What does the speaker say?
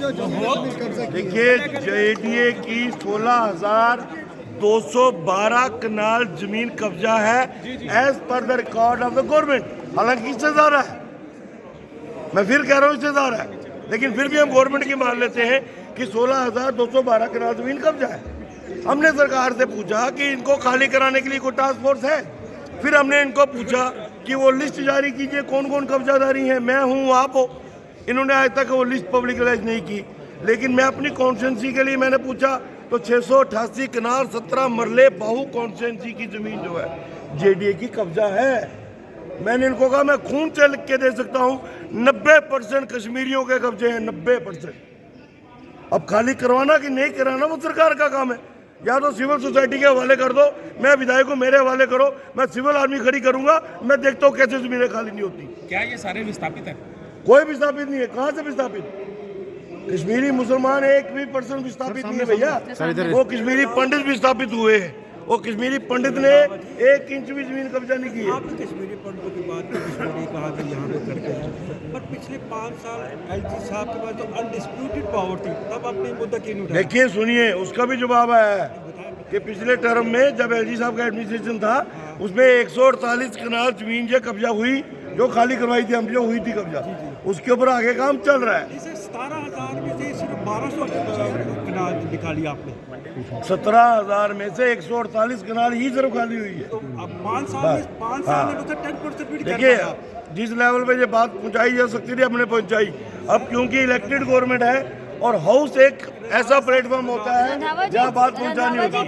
देखिए, जेडीए की 16,212 कनाल जमीन कब्जा है as per the record of the government. हालांकि इससे ज्यादा है, मैं फिर कह रहा हूँ इससे ज्यादा है, लेकिन फिर भी हम गवर्नमेंट की मान लेते हैं कि 16,212 कनाल जमीन कब्जा है। हमने सरकार से पूछा कि इनको खाली कराने के लिए कोई टास्क फोर्स है। फिर हमने इनको पूछा कि वो लिस्ट जारी कीजिए कौन कौन कब्जादारी है, मैं हूँ आप हो। इन्होंने आज तक वो लिस्ट पब्लिकलाइज नहीं की, लेकिन मैं अपनी कॉन्स्टिट्यूंसी के लिए मैंने पूछा तो 688 कनाल 17 मरले बाहू कॉन्स्टिट्यूंसी की जमीन जो है जेडीए की कब्जा है। मैंने इनको कहा मैं खून से लिख के दे सकता हूँ 90% कश्मीरियों के कब्जे हैं, 90%। अब खाली करवाना कि नहीं कराना वो सरकार का काम है। या तो सिविल सोसाइटी के हवाले कर दो, मैं विधायक को मेरे हवाले करो, मैं सिविल आर्मी खड़ी करूंगा, मैं देखता हूँ कैसे जमीनें खाली नहीं होती। क्या ये सारे विस्थापित है? कोई विस्थापित नहीं है। कहाँ से विस्थापित? कश्मीरी मुसलमान एक भी पर्सन विस्थापित नहीं है भैया। वो कश्मीरी पंडित विस्थापित हुए हैं। वो कश्मीरी पंडित ने 1 इंच भी जमीन कब्जा नहीं की है। आपने कश्मीरी पंडितों की बात की, कश्मीरी कहा कि यहाँ पे करके हैं, पर पिछले 5 साल एलजी साहब के पास तो अनडिस्प्यूटेड पावर थी, तब आपने मुद्दा क्यों नहीं उठाया? देखिए सुनिए, उसका भी जवाब आया है कि पिछले टर्म में जब एलजी साहब का एडमिनिस्ट्रेशन था उसमें 148 कनाल जमीन जो कब्जा हुई, जो खाली करवाई थी हम, जो हुई थी कब्जा, उसके ऊपर आगे काम चल रहा है। इसे 17,000 में से सिर्फ 1200 कनाल निकाली आपने। 17,000 में से 148 कनाल ही सिर्फ खाली हुई है। तो अब 5 साल में 10% भी देखिए, जिस लेवल पे ये बात पहुंचाई जा सकती थी हमने पहुंचाई। अब क्योंकि इलेक्टेड गवर्नमेंट है और हाउस एक ऐसा प्लेटफॉर्म होता है जहाँ बात पहुंचानी होती है।